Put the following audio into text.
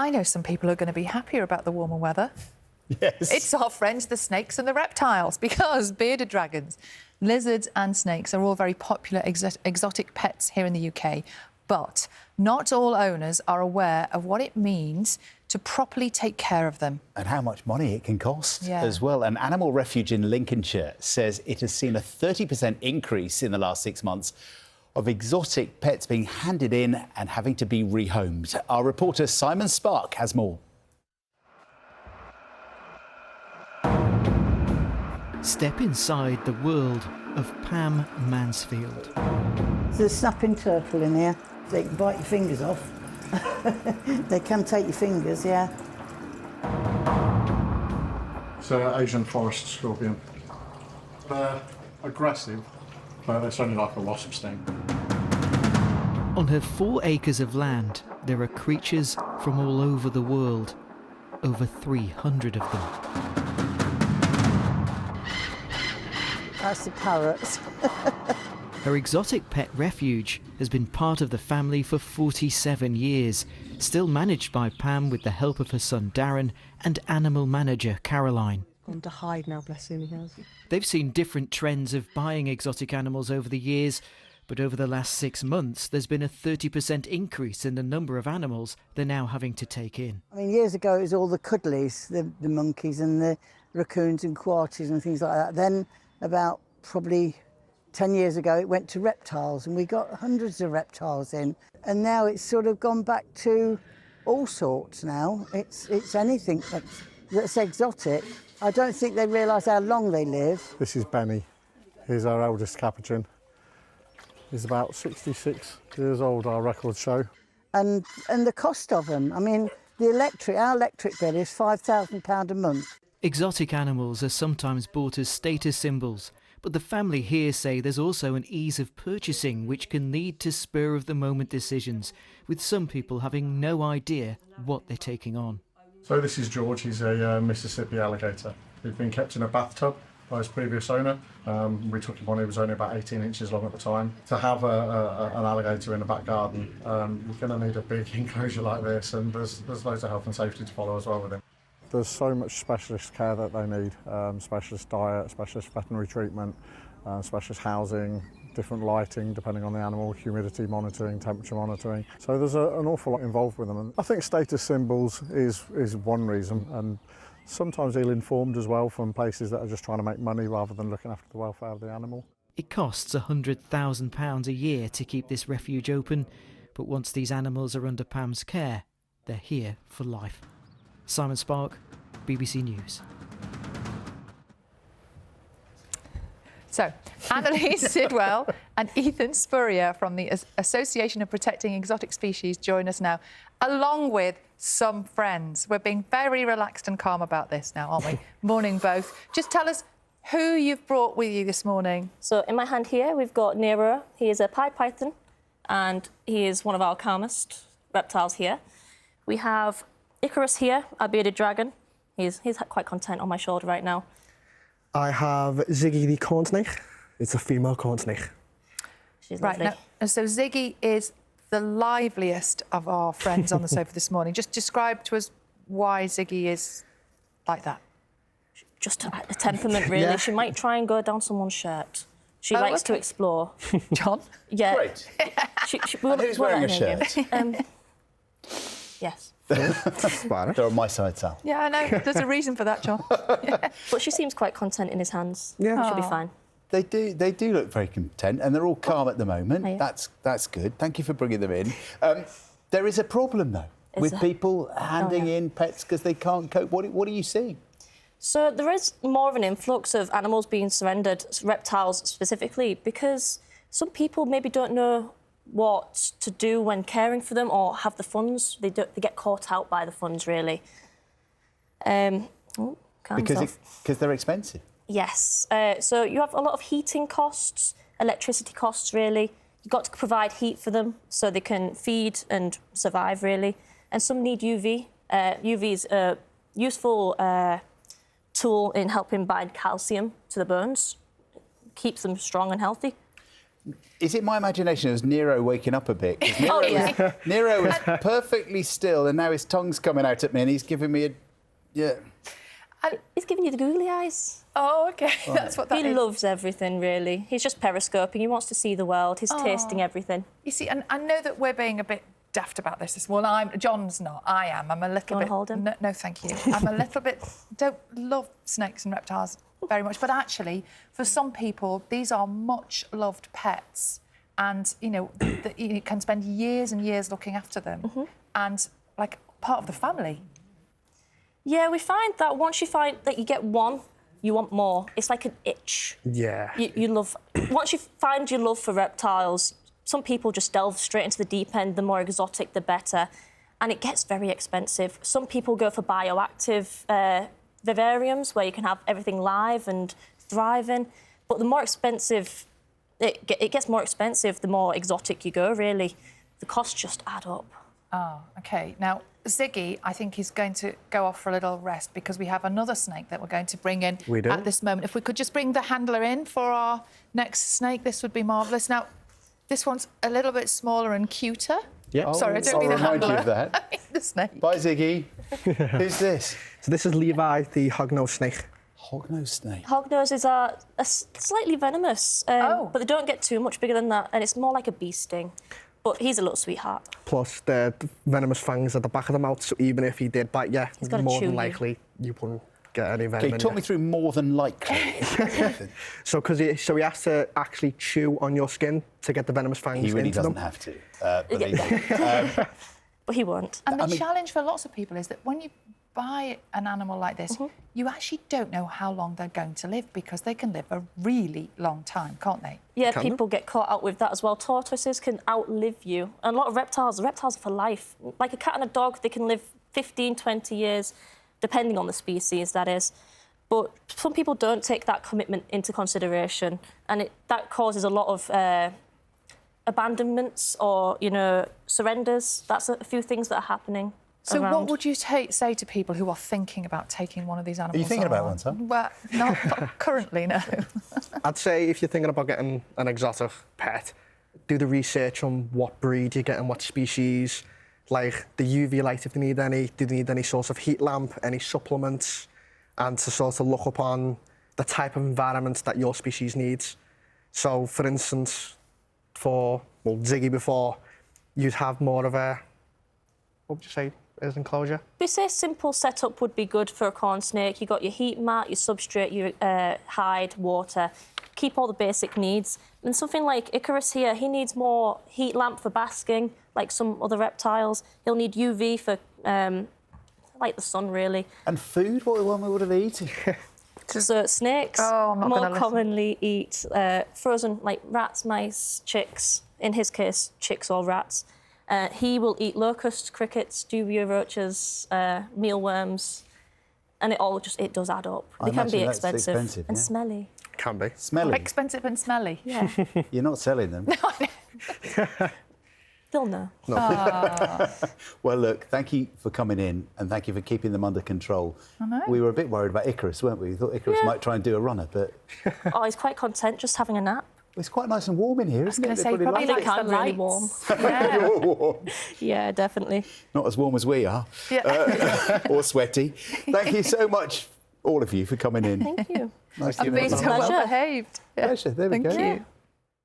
I know some people are going to be happier about the warmer weather. Yes. It's our friends, the snakes and the reptiles, because bearded dragons, lizards and snakes are all very popular exotic pets here in the UK. But not all owners are aware of what it means to properly take care of them. And how much money it can cost Yeah. as well. An animal refuge in Lincolnshire says it has seen a 30% increase in the last 6 months of exotic pets being handed in and having to be rehomed. Our reporter Simon Spark has more. Step inside the world of Pam Mansfield. There's a snapping turtle in here. They can bite your fingers off. They can take your fingers, yeah. It's an Asian forest scorpion. They're aggressive, but it's only like a wasp sting. On her 4 acres of land, there are creatures from all over the world. Over 300 of them. That's the parrots. Her exotic pet refuge has been part of the family for 47 years, still managed by Pam with the help of her son Darren and animal manager Caroline. Gone to hide now, bless him, he has. They've seen different trends of buying exotic animals over the years, but over the last 6 months there's been a 30% increase in the number of animals they're now having to take in. I mean, years ago it was all the cuddlies, the monkeys and the raccoons and quarties and things like that. Then about probably 10 years ago it went to reptiles and we got hundreds of reptiles in. And now it's sort of gone back to all sorts now. It's anything that's exotic. I don't think they realise how long they live. This is Benny. He's our eldest capuchin. He's about 66 years old, our records show. And the cost of them, I mean, our electric bill is £5,000 a month. Exotic animals are sometimes bought as status symbols, but the family here say there's also an ease of purchasing which can lead to spur-of-the-moment decisions, with some people having no idea what they're taking on. So this is George. He's a Mississippi alligator. He'd been kept in a bathtub by his previous owner. We took him on, he was only about 18 inches long at the time. To have an alligator in the back garden, you're going to need a big enclosure like this, and there's loads of health and safety to follow as well with him. There's so much specialist care that they need, specialist diet, specialist veterinary treatment, specialist housing, different lighting depending on the animal, humidity monitoring, temperature monitoring. So there's an awful lot involved with them. And I think status symbols is one reason, and sometimes ill-informed as well from places that are just trying to make money rather than looking after the welfare of the animal. It costs £100,000 a year to keep this refuge open, but once these animals are under Pam's care, they're here for life. Simon Spark, BBC News. So, Annalise Sidwell and Ethan Spurrier from the Association of Protecting Exotic Species join us now, along with some friends. We're being very relaxed and calm about this now, aren't we? Morning, both. Just tell us who you've brought with you this morning. So, in my hand here, we've got Nero. He is a pied python, and he is one of our calmest reptiles here. We have Icarus here, our bearded dragon. He's quite content on my shoulder right now. I have Ziggy the corn snake. It's a female corn snake. She's Right, lovely. now, so Ziggy is the liveliest of our friends on the sofa this morning. Just describe to us why Ziggy is like that. Just a temperament, really. Yeah. She might try and go down someone's shirt. She likes to explore. John? Yeah. Great. And who's wearing a shirt? Yes. They're on my side, Sal. Yeah, I know. There's a reason for that, John. Yeah. But she seems quite content in his hands. Yeah. She'll be fine. They do look very content, and they're all calm at the moment. Oh, yeah. That's good. Thank you for bringing them in. There is a problem, though, with people handing in pets because they can't cope. What are you seeing? So there is more of an influx of animals being surrendered, reptiles specifically, because some people maybe don't know what to do when caring for them or have the funds. They get caught out by the funds, really. Because they're expensive. Yes. So you have a lot of heating costs, electricity costs, really. You've got to provide heat for them so they can feed and survive, really. And some need UV. UV is a useful tool in helping bind calcium to the bones. Keeps them strong and healthy. Is it my imagination? Is Nero waking up a bit? 'Cause Nero, Nero was perfectly still, and now his tongue's coming out at me, and he's giving me a... Yeah. He's giving you the googly eyes. Oh, OK. That's what that is. He loves everything, really. He's just periscoping. He wants to see the world. He's tasting everything. You see, and I know that we're being a bit daft about this. Well, John's not. I am. I'm a little bit... hold him? No, thank you. I'm a little bit... Don't love snakes and reptiles very much. But actually, for some people, these are much-loved pets. And, you know, you can spend years and years looking after them. And, like, part of the family. Yeah, we find that once you find that you get one, you want more. It's like an itch. Yeah. You love... Once you find your love for reptiles, some people just delve straight into the deep end. The more exotic, the better. And it gets very expensive. Some people go for bioactive vivariums where you can have everything live and thriving. But the more expensive... It gets more expensive the more exotic you go, really. The costs just add up. Oh, OK. Now, Ziggy, I think, is going to go off for a little rest because we have another snake that we're going to bring in at this moment. If we could just bring the handler in for our next snake, this would be marvellous. Now, this one's a little bit smaller and cuter. Yeah. Oh, Sorry, I don't mean the remind handler. you of that. I mean the snake. Bye, Ziggy. Who's this? So this is Levi, the hognose snake. Hognose snake. Hognoses are slightly venomous, but they don't get too much bigger than that, and it's more like a bee sting. But he's a little sweetheart. Plus, the venomous fangs at the back of the mouth, so even if he did bite you, gotta more chew than you. likely you wouldn't get any venom Okay, in talk you. me through more than likely. So he has to actually chew on your skin to get the venomous fangs He really into doesn't them. have to, believe me. But he won't. And the challenge for lots of people is that when you buy an animal like this, you actually don't know how long they're going to live because they can live a really long time, can't they? Yeah, people get caught out with that as well. Tortoises can outlive you. And a lot of reptiles are for life. Like a cat and a dog, they can live 15, 20 years, depending on the species, that is. But some people don't take that commitment into consideration, and that causes a lot of abandonments or, you know, surrenders. That's a few things that are happening. So around. what would you say to people who are thinking about taking one of these animals Are you thinking about on? one, Sam? Well, not currently, no. I'd say if you're thinking about getting an exotic pet, do the research on what breed you're getting, what species, like the UV light if they need any, do they need any sort of heat lamp, any supplements, and to sort of look upon the type of environment that your species needs. So, for instance, for Ziggy before, you'd have more of a, what would you say, as enclosure? We say simple setup would be good for a corn snake. You got your heat mat, your substrate, your hide, water. Keep all the basic needs. And something like Icarus here, he needs more heat lamp for basking, like some other reptiles. He'll need UV for, like the sun, really. And food? What one would have eaten? So snakes I'm not more gonna listen. commonly eat frozen, like rats, mice, chicks. In his case, chicks or rats. He will eat locusts, crickets, dubia roaches, mealworms, and it does add up. They can be imagine that's expensive and yeah. smelly. Can be. Smelly. Expensive and smelly. Yeah, You're not selling them. they'll know. Well, look, thank you for coming in and thank you for keeping them under control. I know. We were a bit worried about Icarus, weren't we? We thought Icarus might try and do a runner, but Oh, he's quite content just having a nap. it's quite nice and warm in here, isn't gonna it? say, They probably like likes it. the really lights. warm. Yeah. You're warm. Yeah, definitely. Not as warm as we are, Yeah. or sweaty. Thank you so much, all of you, for coming in. Thank you. Nice to And meet being you. so well Pleasure. behaved. Yeah. Pleasure. There we Thank go. you.